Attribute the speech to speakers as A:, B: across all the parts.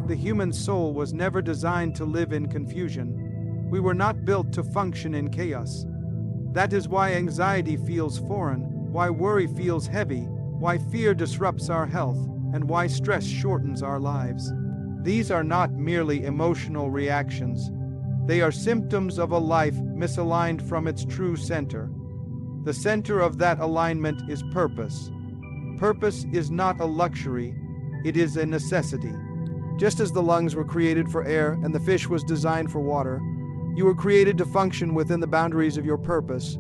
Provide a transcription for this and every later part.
A: The human soul was never designed to live in confusion. We were not built to function in chaos. That is why anxiety feels foreign, why worry feels heavy, why fear disrupts our health, and why stress shortens our lives. These are not merely emotional reactions. They are symptoms of a life misaligned from its true center. The center of that alignment is purpose. Purpose is not a luxury, it is a necessity. Just as the lungs were created for air and the fish was designed for water, you were created to function within the boundaries of your purpose.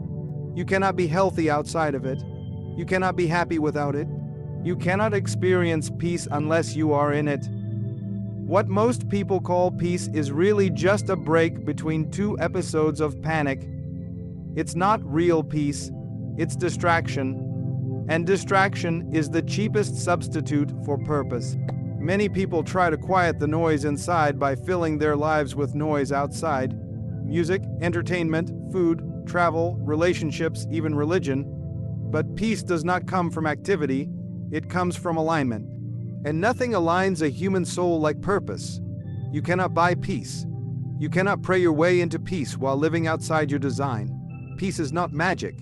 A: You cannot be healthy outside of it. You cannot be happy without it. You cannot experience peace unless you are in it. What most people call peace is really just a break between two episodes of panic. It's not real peace, it's distraction. And distraction is the cheapest substitute for purpose. Many people try to quiet the noise inside by filling their lives with noise outside. Music, entertainment, food, travel, relationships, even religion. But peace does not come from activity, it comes from alignment. And nothing aligns a human soul like purpose. You cannot buy peace. You cannot pray your way into peace while living outside your design. Peace is not magic.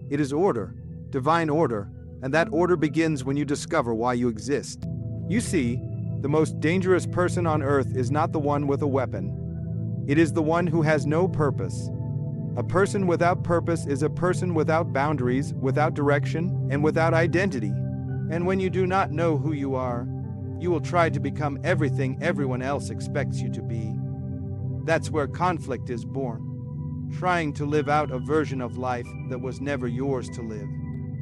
A: It is order, divine order, and that order begins when you discover why you exist. You see, the most dangerous person on earth is not the one with a weapon. It is the one who has no purpose. A person without purpose is a person without boundaries, without direction, and without identity. And when you do not know who you are, you will try to become everything everyone else expects you to be. That's where conflict is born, trying to live out a version of life that was never yours to live.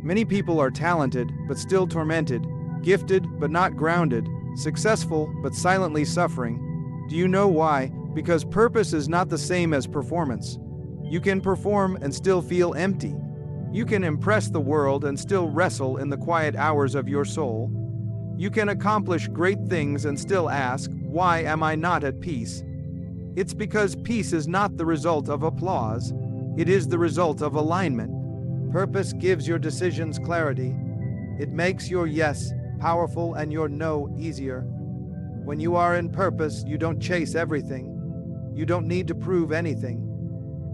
A: Many people are talented but still tormented, gifted but not grounded, successful but silently suffering. Do you know why? Because purpose is not the same as performance. You can perform and still feel empty. You can impress the world and still wrestle in the quiet hours of your soul. You can accomplish great things and still ask, why am I not at peace? It's because peace is not the result of applause. It is the result of alignment. Purpose gives your decisions clarity. It makes your yes powerful and your no easier. When you are in purpose, you don't chase everything. You don't need to prove anything.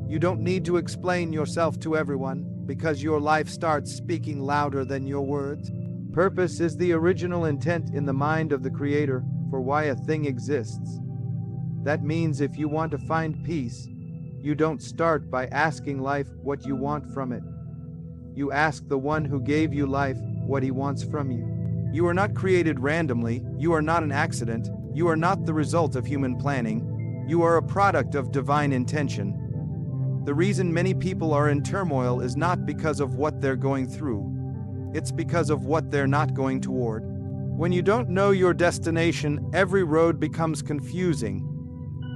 A: You don't need to explain yourself to everyone, because your life starts speaking louder than your words. Purpose is the original intent in the mind of the Creator for why a thing exists. That means if you want to find peace, you don't start by asking life what you want from it. You ask the one who gave you life what he wants from you. You are not created randomly. You are not an accident. You are not the result of human planning. You are a product of divine intention. The reason many people are in turmoil is not because of what they're going through. It's because of what they're not going toward. When you don't know your destination, every road becomes confusing.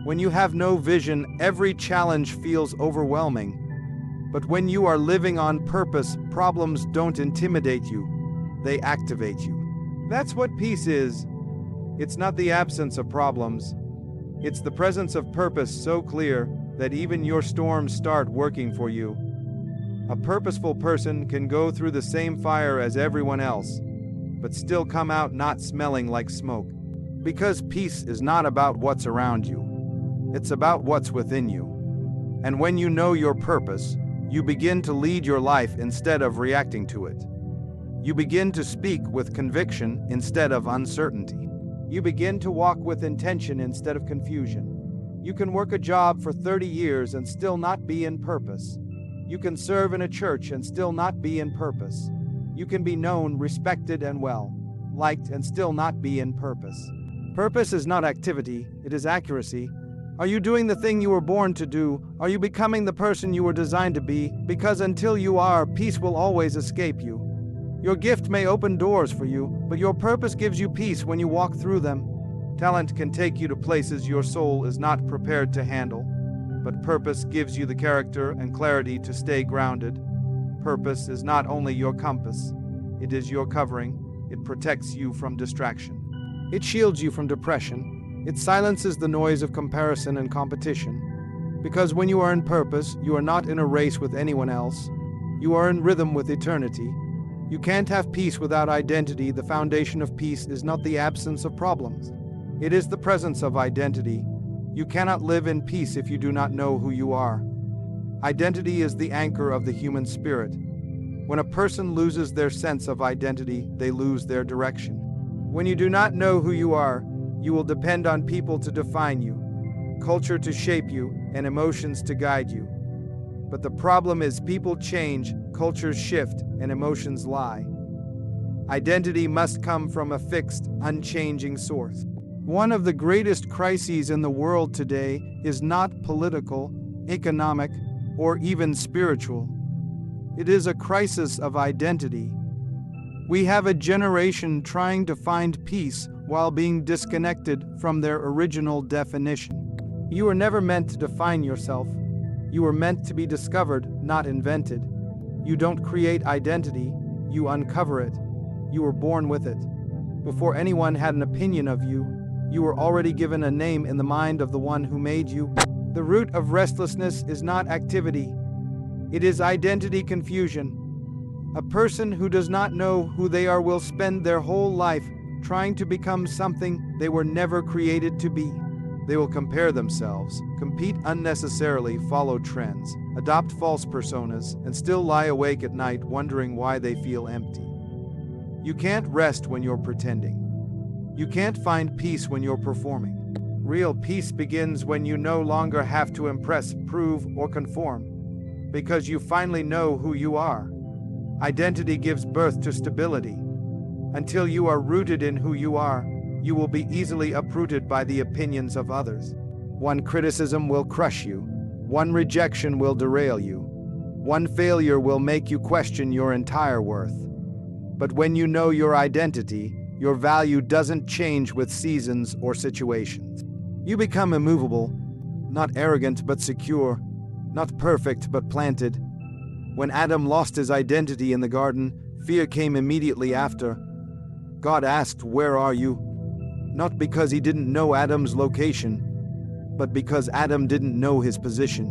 A: When you have no vision, every challenge feels overwhelming. But when you are living on purpose, problems don't intimidate you. They activate you. That's what peace is. It's not the absence of problems. It's the presence of purpose so clear that even your storms start working for you. A purposeful person can go through the same fire as everyone else, but still come out not smelling like smoke. Because peace is not about what's around you. It's about what's within you. And when you know your purpose, you begin to lead your life instead of reacting to it. You begin to speak with conviction instead of uncertainty. You begin to walk with intention instead of confusion. You can work a job for 30 years and still not be in purpose. You can serve in a church and still not be in purpose. You can be known, respected, and liked and still not be in purpose. Purpose is not activity, it is accuracy. Are you doing the thing you were born to do? Are you becoming the person you were designed to be? Because until you are, peace will always escape you. Your gift may open doors for you, but your purpose gives you peace when you walk through them. Talent can take you to places your soul is not prepared to handle, but purpose gives you the character and clarity to stay grounded. Purpose is not only your compass, it is your covering. It protects you from distraction. It shields you from depression. It silences the noise of comparison and competition. Because when you are in purpose, you are not in a race with anyone else. You are in rhythm with eternity. You can't have peace without identity. The foundation of peace is not the absence of problems. It is the presence of identity. You cannot live in peace if you do not know who you are. Identity is the anchor of the human spirit. When a person loses their sense of identity, they lose their direction. When you do not know who you are, you will depend on people to define you, culture to shape you, and emotions to guide you. But the problem is people change, cultures shift, and emotions lie. Identity must come from a fixed, unchanging source. One of the greatest crises in the world today is not political, economic, or even spiritual. It is a crisis of identity. We have a generation trying to find peace while being disconnected from their original definition. You were never meant to define yourself. You were meant to be discovered, not invented. You don't create identity, you uncover it. You were born with it. Before anyone had an opinion of you, you were already given a name in the mind of the one who made you. The root of restlessness is not activity. It is identity confusion. A person who does not know who they are will spend their whole life trying to become something they were never created to be. They will compare themselves, compete unnecessarily, follow trends, adopt false personas, and still lie awake at night wondering why they feel empty. You can't rest when you're pretending. You can't find peace when you're performing. Real peace begins when you no longer have to impress, prove, or conform, because you finally know who you are. Identity gives birth to stability. Until you are rooted in who you are, you will be easily uprooted by the opinions of others. One criticism will crush you. One rejection will derail you. One failure will make you question your entire worth. But when you know your identity, your value doesn't change with seasons or situations. You become immovable, not arrogant but secure, not perfect but planted. When Adam lost his identity in the garden, fear came immediately after. God asked, "Where are you?" Not because he didn't know Adam's location, but because Adam didn't know his position.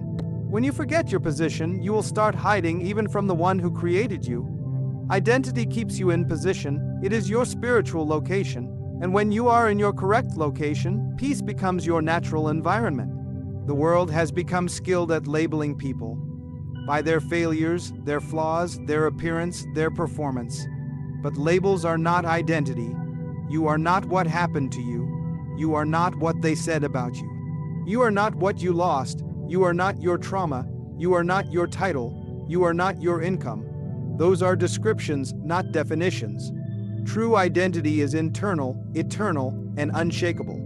A: When you forget your position, you will start hiding even from the one who created you. Identity keeps you in position. It is your spiritual location. And when you are in your correct location, peace becomes your natural environment. The world has become skilled at labeling people by their failures, their flaws, their appearance, their performance. But labels are not identity. You are not what happened to you. You are not what they said about you. You are not what you lost. You are not your trauma. You are not your title. You are not your income. Those are descriptions, not definitions. True identity is internal, eternal, and unshakable.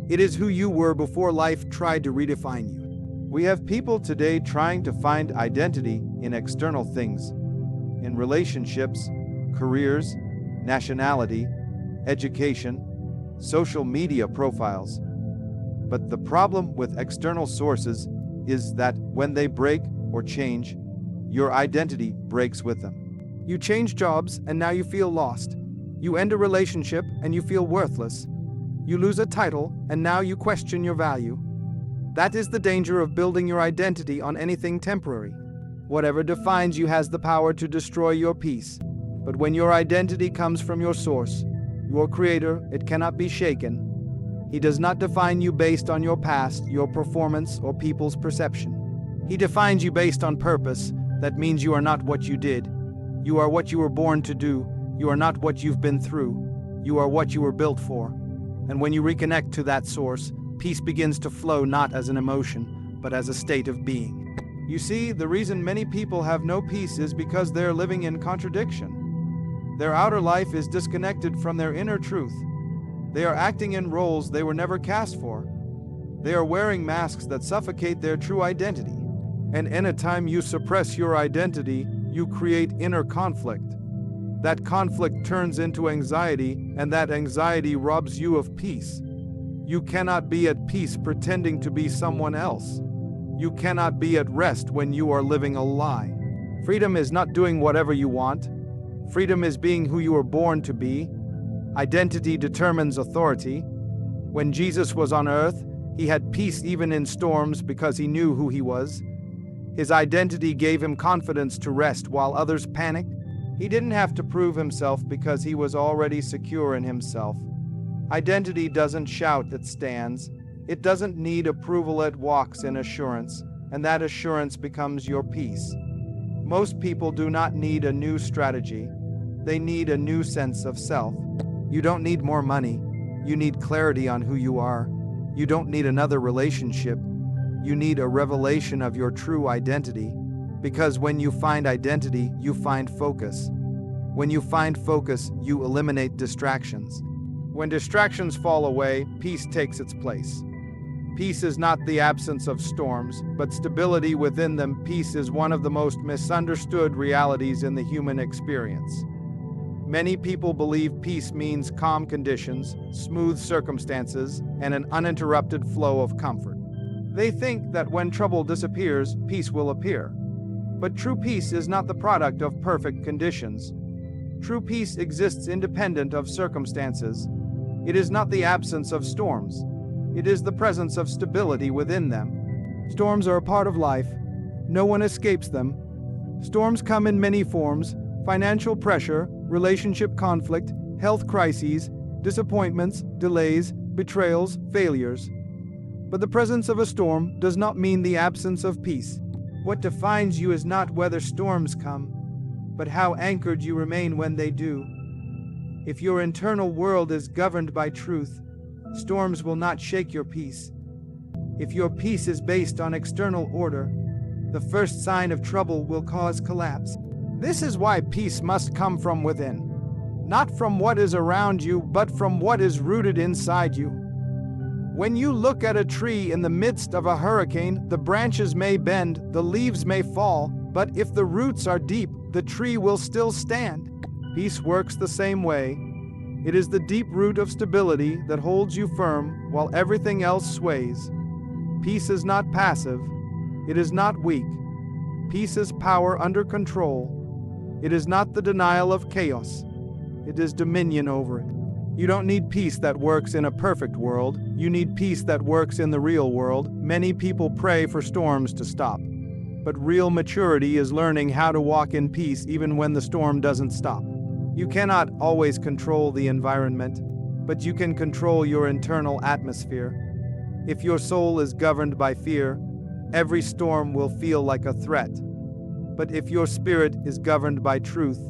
A: It is who you were before life tried to redefine you. We have people today trying to find identity in external things, in relationships, careers, nationality, education, social media profiles. But the problem with external sources is that when they break or change, your identity breaks with them. You change jobs and now you feel lost. You end a relationship and you feel worthless. You lose a title and now you question your value. That is the danger of building your identity on anything temporary. Whatever defines you has the power to destroy your peace. But when your identity comes from your source, your creator, it cannot be shaken. He does not define you based on your past, your performance, or people's perception. He defines you based on purpose. That means you are not what you did. You are what you were born to do. You are not what you've been through. You are what you were built for. And when you reconnect to that source, peace begins to flow not as an emotion, but as a state of being. You see, the reason many people have no peace is because they're living in contradiction. Their outer life is disconnected from their inner truth. They are acting in roles they were never cast for. They are wearing masks that suffocate their true identity. And anytime you suppress your identity, you create inner conflict. That conflict turns into anxiety, and that anxiety robs you of peace. You cannot be at peace pretending to be someone else. You cannot be at rest when you are living a lie. Freedom is not doing whatever you want. Freedom is being who you were born to be. Identity determines authority. When Jesus was on earth, he had peace even in storms because he knew who he was. His identity gave him confidence to rest while others panicked. He didn't have to prove himself because he was already secure in himself. Identity doesn't shout, it stands. It doesn't need approval, it walks in assurance, and that assurance becomes your peace. Most people do not need a new strategy. They need a new sense of self. You don't need more money. You need clarity on who you are. You don't need another relationship. You need a revelation of your true identity. Because when you find identity, you find focus. When you find focus, you eliminate distractions. When distractions fall away, peace takes its place. Peace is not the absence of storms, but stability within them. Peace is one of the most misunderstood realities in the human experience. Many people believe peace means calm conditions, smooth circumstances, and an uninterrupted flow of comfort. They think that when trouble disappears, peace will appear. But true peace is not the product of perfect conditions. True peace exists independent of circumstances. It is not the absence of storms. It is the presence of stability within them. Storms are a part of life. No one escapes them. Storms come in many forms: financial pressure, relationship conflict, health crises, disappointments, delays, betrayals, failures. But the presence of a storm does not mean the absence of peace. What defines you is not whether storms come, but how anchored you remain when they do. If your internal world is governed by truth, storms will not shake your peace. If your peace is based on external order, the first sign of trouble will cause collapse. This is why peace must come from within, not from what is around you, but from what is rooted inside you. When you look at a tree in the midst of a hurricane, the branches may bend, the leaves may fall, but if the roots are deep, the tree will still stand. Peace works the same way. It is the deep root of stability that holds you firm while everything else sways. Peace is not passive. It is not weak. Peace is power under control. It is not the denial of chaos. It is dominion over it. You don't need peace that works in a perfect world. You need peace that works in the real world. Many people pray for storms to stop. But real maturity is learning how to walk in peace even when the storm doesn't stop. You cannot always control the environment, but you can control your internal atmosphere. If your soul is governed by fear, every storm will feel like a threat. But if your spirit is governed by truth,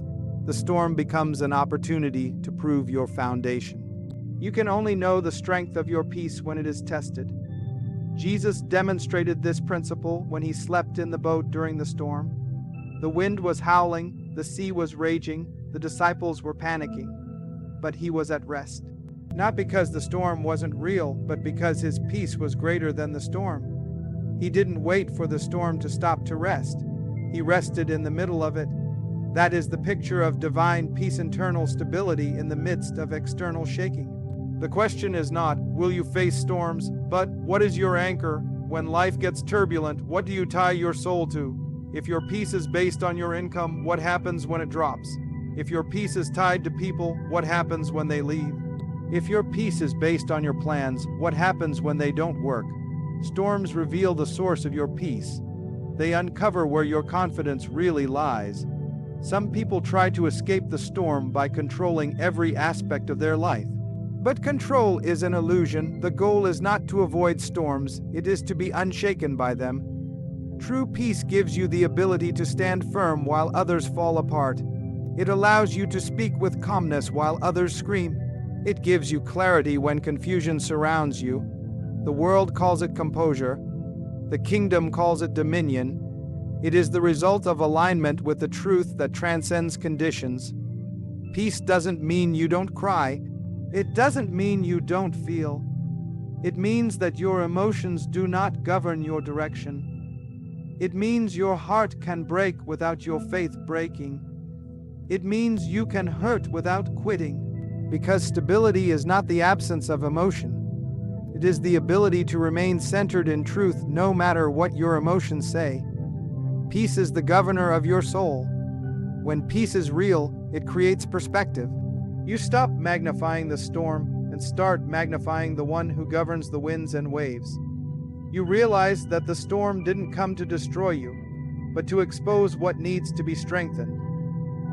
A: the storm becomes an opportunity to prove your foundation. You can only know the strength of your peace when it is tested. Jesus demonstrated this principle when he slept in the boat during the storm. The wind was howling, the sea was raging, the disciples were panicking, but he was at rest. Not because the storm wasn't real, but because his peace was greater than the storm. He didn't wait for the storm to stop to rest. He rested in the middle of it. That is the picture of divine peace, internal stability in the midst of external shaking. The question is not, will you face storms, but what is your anchor? When life gets turbulent, what do you tie your soul to? If your peace is based on your income, what happens when it drops? If your peace is tied to people, what happens when they leave? If your peace is based on your plans, what happens when they don't work? Storms reveal the source of your peace. They uncover where your confidence really lies. Some people try to escape the storm by controlling every aspect of their life. But control is an illusion. The goal is not to avoid storms, it is to be unshaken by them. True peace gives you the ability to stand firm while others fall apart. It allows you to speak with calmness while others scream. It gives you clarity when confusion surrounds you. The world calls it composure. The kingdom calls it dominion. It is the result of alignment with the truth that transcends conditions. Peace doesn't mean you don't cry. It doesn't mean you don't feel. It means that your emotions do not govern your direction. It means your heart can break without your faith breaking. It means you can hurt without quitting. Because stability is not the absence of emotion. It is the ability to remain centered in truth no matter what your emotions say. Peace is the governor of your soul. When peace is real, it creates perspective. You stop magnifying the storm and start magnifying the one who governs the winds and waves. You realize that the storm didn't come to destroy you, but to expose what needs to be strengthened.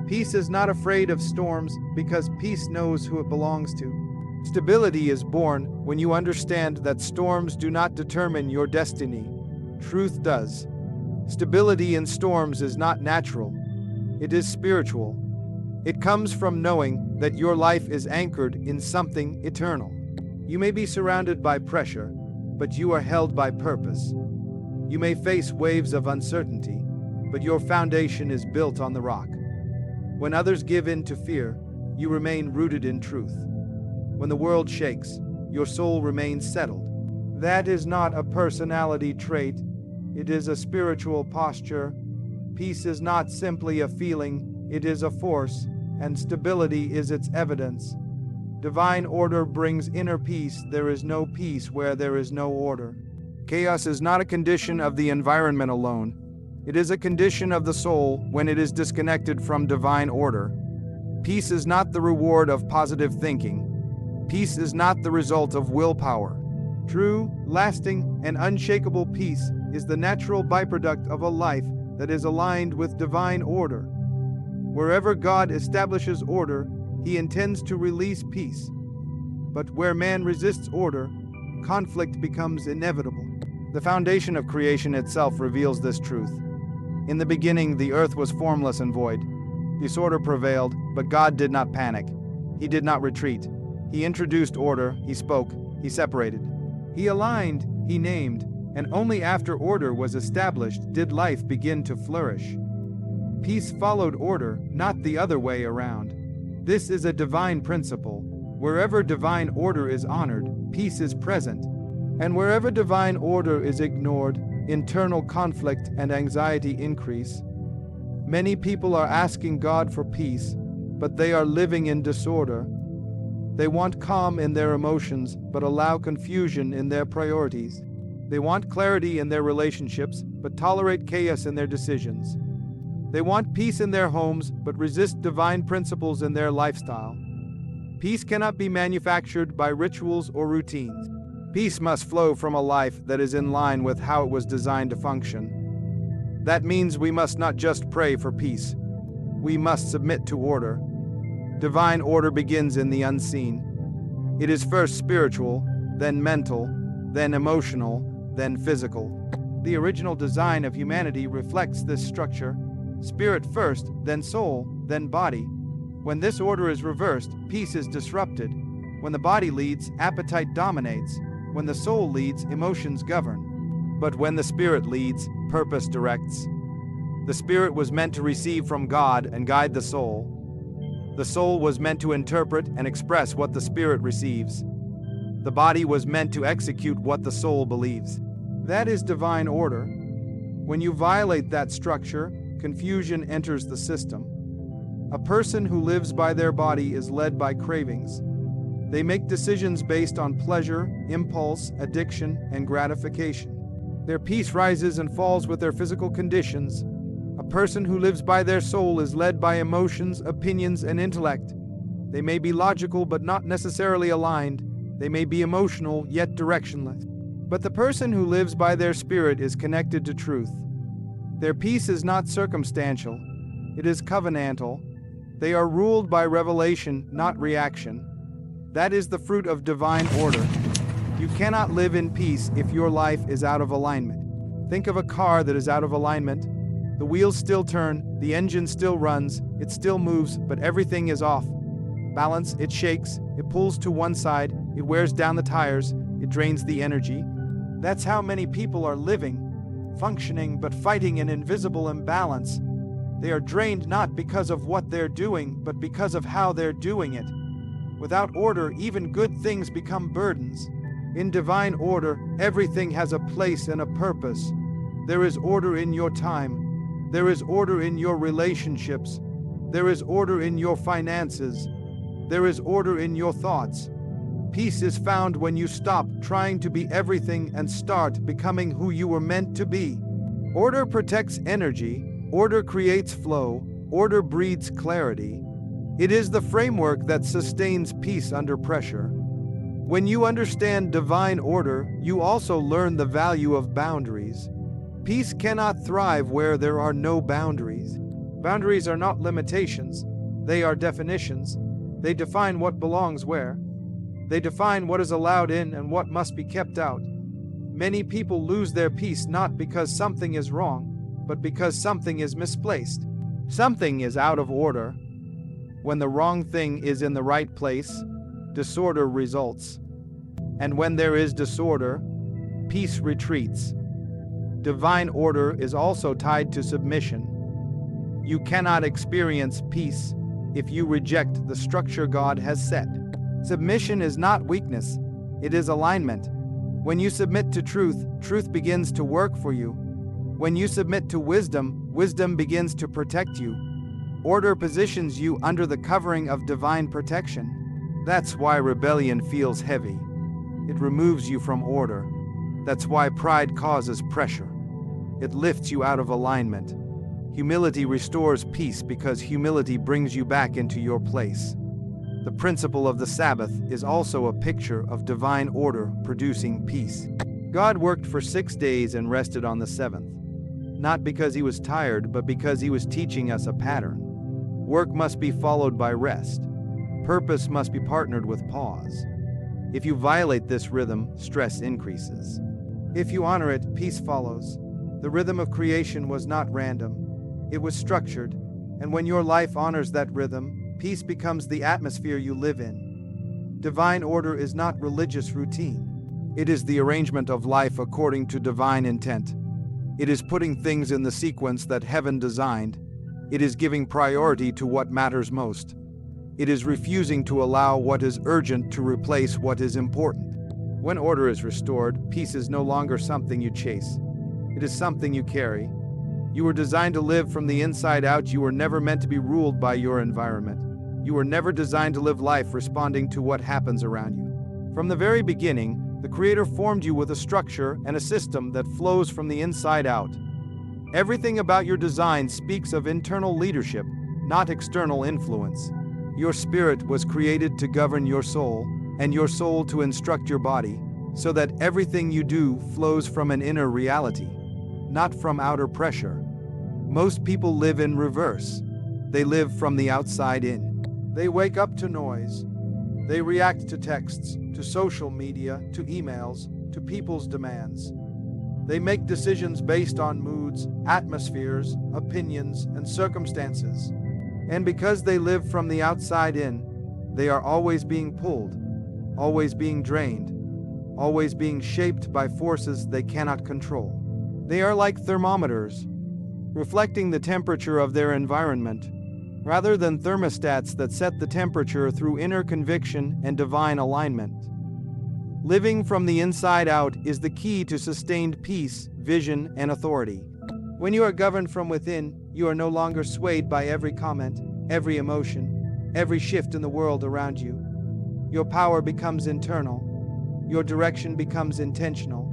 A: Peace is not afraid of storms because peace knows who it belongs to. Stability is born when you understand that storms do not determine your destiny. Truth does. Stability in storms is not natural. It is spiritual. It comes from knowing that your life is anchored in something eternal. You may be surrounded by pressure, but you are held by purpose. You may face waves of uncertainty, but your foundation is built on the rock. When others give in to fear, you remain rooted in truth. When the world shakes, your soul remains settled. That is not a personality trait, it is a spiritual posture. Peace is not simply a feeling, it is a force, and stability is its evidence. Divine order brings inner peace. There is no peace where there is no order. Chaos is not a condition of the environment alone. It is a condition of the soul when it is disconnected from divine order. Peace is not the reward of positive thinking. Peace is not the result of willpower. True, lasting, and unshakable peace is the natural byproduct of a life that is aligned with divine order. Wherever God establishes order, He intends to release peace. But where man resists order, conflict becomes inevitable. The foundation of creation itself reveals this truth. In the beginning, the earth was formless and void. Disorder prevailed, but God did not panic. He did not retreat. He introduced order, He spoke, He separated. He aligned, He named, and only after order was established did life begin to flourish. Peace followed order, not the other way around. This is a divine principle. Wherever divine order is honored, peace is present. And wherever divine order is ignored, internal conflict and anxiety increase. Many people are asking God for peace, but they are living in disorder. They want calm in their emotions, but allow confusion in their priorities. They want clarity in their relationships, but tolerate chaos in their decisions. They want peace in their homes, but resist divine principles in their lifestyle. Peace cannot be manufactured by rituals or routines. Peace must flow from a life that is in line with how it was designed to function. That means we must not just pray for peace. We must submit to order. Divine order begins in the unseen. It is first spiritual, then mental, then emotional, then physical. The original design of humanity reflects this structure. Spirit first, then soul, then body. When this order is reversed, peace is disrupted. When the body leads, appetite dominates. When the soul leads, emotions govern. But when the spirit leads, purpose directs. The spirit was meant to receive from God and guide the soul. The soul was meant to interpret and express what the spirit receives. The body was meant to execute what the soul believes. That is divine order. When you violate that structure, confusion enters the system. A person who lives by their body is led by cravings. They make decisions based on pleasure, impulse, addiction, and gratification. Their peace rises and falls with their physical conditions. A person who lives by their soul is led by emotions, opinions, and intellect. They may be logical but not necessarily aligned. They may be emotional yet directionless. But the person who lives by their spirit is connected to truth. Their peace is not circumstantial. It is covenantal. They are ruled by revelation, not reaction. That is the fruit of divine order. You cannot live in peace if your life is out of alignment. Think of a car that is out of alignment. The wheels still turn, the engine still runs, it still moves, but everything is off. Balance, it shakes, it pulls to one side, it wears down the tires, it drains the energy. That's how many people are living, functioning but fighting an invisible imbalance. They are drained not because of what they're doing, but because of how they're doing it. Without order, even good things become burdens. In divine order, everything has a place and a purpose. There is order in your time. There is order in your relationships. There is order in your finances. There is order in your thoughts. Peace is found when you stop trying to be everything and start becoming who you were meant to be. Order protects energy. Order creates flow. Order breeds clarity. It is the framework that sustains peace under pressure. When you understand divine order, you also learn the value of boundaries. Peace cannot thrive where there are no boundaries. Boundaries are not limitations. They are definitions. They define what belongs where. They define what is allowed in and what must be kept out. Many people lose their peace not because something is wrong, but because something is misplaced. Something is out of order. When the wrong thing is in the right place, disorder results. And when there is disorder, peace retreats. Divine order is also tied to submission. You cannot experience peace if you reject the structure God has set. Submission is not weakness, it is alignment. When you submit to truth, truth begins to work for you. When you submit to wisdom, wisdom begins to protect you. Order positions you under the covering of divine protection. That's why rebellion feels heavy. It removes you from order. That's why pride causes pressure. It lifts you out of alignment. Humility restores peace because humility brings you back into your place. The principle of the Sabbath is also a picture of divine order producing peace. God worked for 6 days and rested on the seventh. Not because he was tired, but because he was teaching us a pattern. Work must be followed by rest. Purpose must be partnered with pause. If you violate this rhythm, stress increases. If you honor it, peace follows. The rhythm of creation was not random. It was structured, and when your life honors that rhythm, peace becomes the atmosphere you live in. Divine order is not religious routine. It is the arrangement of life according to divine intent. It is putting things in the sequence that heaven designed. It is giving priority to what matters most. It is refusing to allow what is urgent to replace what is important. When order is restored, peace is no longer something you chase. It is something you carry. You were designed to live from the inside out. You were never meant to be ruled by your environment. You were never designed to live life responding to what happens around you. From the very beginning, the Creator formed you with a structure and a system that flows from the inside out. Everything about your design speaks of internal leadership, not external influence. Your spirit was created to govern your soul, and your soul to instruct your body, so that everything you do flows from an inner reality, not from outer pressure. Most people live in reverse. They live from the outside in. They wake up to noise. They react to texts, to social media, to emails, to people's demands. They make decisions based on moods, atmospheres, opinions, and circumstances. And because they live from the outside in, they are always being pulled, always being drained, always being shaped by forces they cannot control. They are like thermometers, reflecting the temperature of their environment, rather than thermostats that set the temperature through inner conviction and divine alignment. Living from the inside out is the key to sustained peace, vision, and authority. When you are governed from within, you are no longer swayed by every comment, every emotion, every shift in the world around you. Your power becomes internal. Your direction becomes intentional.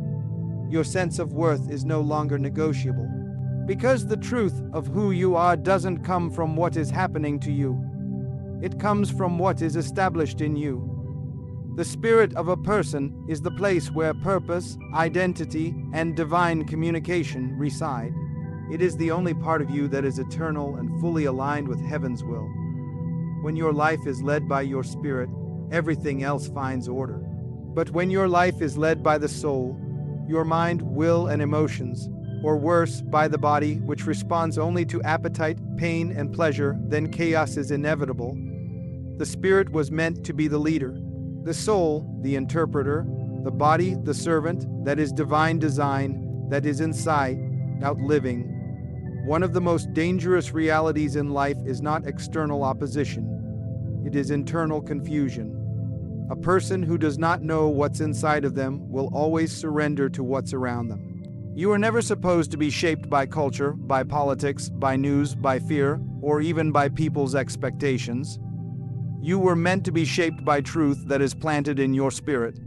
A: Your sense of worth is no longer negotiable. Because the truth of who you are doesn't come from what is happening to you. It comes from what is established in you. The spirit of a person is the place where purpose, identity, and divine communication reside. It is the only part of you that is eternal and fully aligned with heaven's will. When your life is led by your spirit, everything else finds order. But when your life is led by the soul, your mind, will, and emotions, or worse, by the body, which responds only to appetite, pain, and pleasure, then chaos is inevitable. The spirit was meant to be the leader, the soul, the interpreter, the body, the servant, that is divine design, that is inside, out living. One of the most dangerous realities in life is not external opposition. It is internal confusion. A person who does not know what's inside of them will always surrender to what's around them. You are never supposed to be shaped by culture, by politics, by news, by fear, or even by people's expectations. You were meant to be shaped by truth that is planted in your spirit.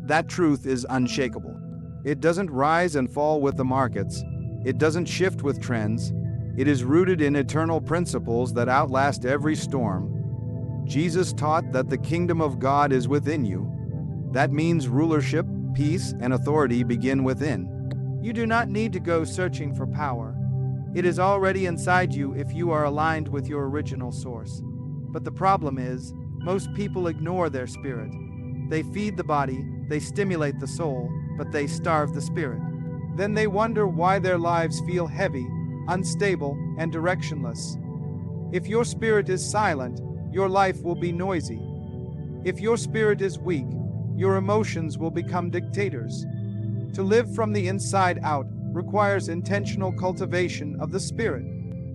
A: That truth is unshakable. It doesn't rise and fall with the markets. It doesn't shift with trends. It is rooted in eternal principles that outlast every storm. Jesus taught that the kingdom of God is within you. That means rulership, peace, and authority begin within. You do not need to go searching for power. It is already inside you if you are aligned with your original source. But the problem is, most people ignore their spirit. They feed the body, they stimulate the soul, but they starve the spirit. Then they wonder why their lives feel heavy, unstable, and directionless. If your spirit is silent, your life will be noisy. If your spirit is weak, your emotions will become dictators. To live from the inside out requires intentional cultivation of the spirit.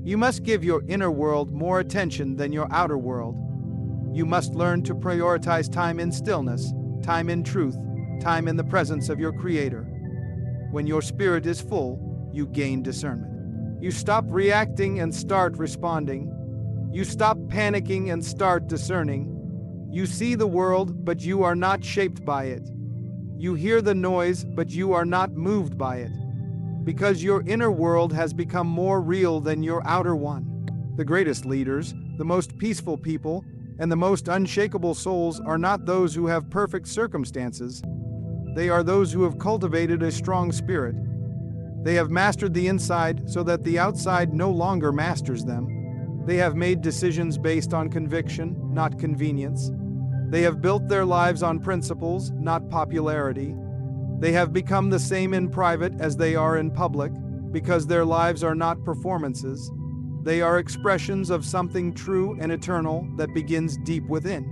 A: You must give your inner world more attention than your outer world. You must learn to prioritize time in stillness, time in truth, time in the presence of your Creator. When your spirit is full, you gain discernment. You stop reacting and start responding. You stop panicking and start discerning. You see the world, but you are not shaped by it. You hear the noise, but you are not moved by it. Because your inner world has become more real than your outer one. The greatest leaders, the most peaceful people, and the most unshakable souls are not those who have perfect circumstances. They are those who have cultivated a strong spirit. They have mastered the inside so that the outside no longer masters them. They have made decisions based on conviction, not convenience. They have built their lives on principles, not popularity. They have become the same in private as they are in public, because their lives are not performances. They are expressions of something true and eternal that begins deep within.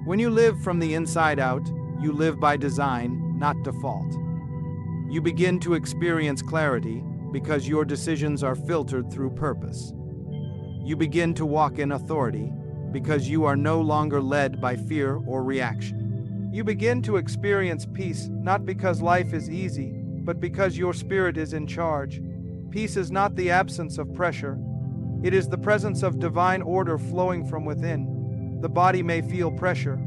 A: When you live from the inside out, you live by design, not default. You begin to experience clarity because your decisions are filtered through purpose. You begin to walk in authority because you are no longer led by fear or reaction. You begin to experience peace not because life is easy, but because your spirit is in charge. Peace is not the absence of pressure. It is the presence of divine order flowing from within. The body may feel pressure.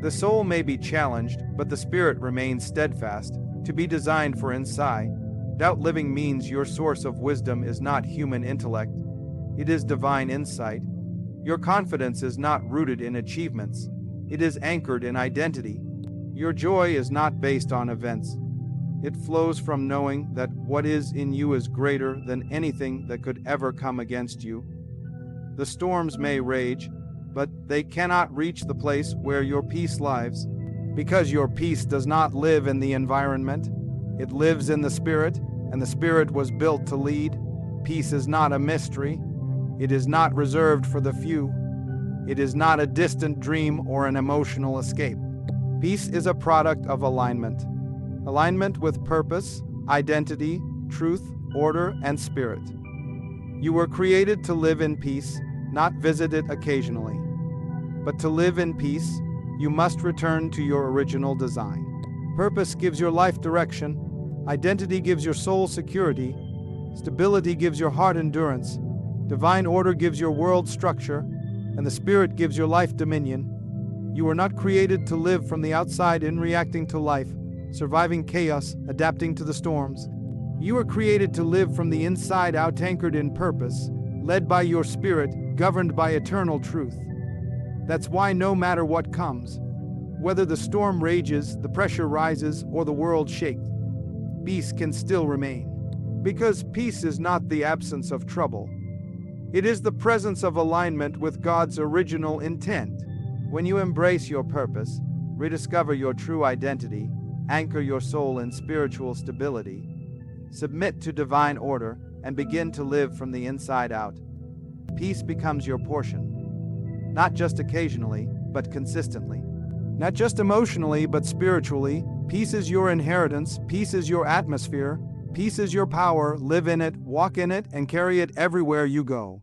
A: The soul may be challenged, but the spirit remains steadfast, to be designed for inside. Doubt living means your source of wisdom is not human intellect. It is divine insight. Your confidence is not rooted in achievements. It is anchored in identity. Your joy is not based on events. It flows from knowing that what is in you is greater than anything that could ever come against you. The storms may rage, but they cannot reach the place where your peace lives. Because your peace does not live in the environment. It lives in the spirit, and the spirit was built to lead. Peace is not a mystery. It is not reserved for the few. It is not a distant dream or an emotional escape. Peace is a product of alignment. Alignment with purpose, identity, truth, order, and spirit. You were created to live in peace, not visit it occasionally. But to live in peace, you must return to your original design. Purpose gives your life direction. Identity gives your soul security. Stability gives your heart endurance. Divine order gives your world structure. And the spirit gives your life dominion. You were not created to live from the outside in reacting to life, surviving chaos, adapting to the storms. You were created to live from the inside out, anchored in purpose, led by your spirit, governed by eternal truth. That's why no matter what comes, whether the storm rages, the pressure rises, or the world shakes, peace can still remain. Because peace is not the absence of trouble. It is the presence of alignment with God's original intent. When you embrace your purpose, rediscover your true identity, anchor your soul in spiritual stability, submit to divine order, and begin to live from the inside out, peace becomes your portion. Not just occasionally, but consistently. Not just emotionally, but spiritually. Peace is your inheritance. Peace is your atmosphere. Peace is your power. Live in it, walk in it, and carry it everywhere you go.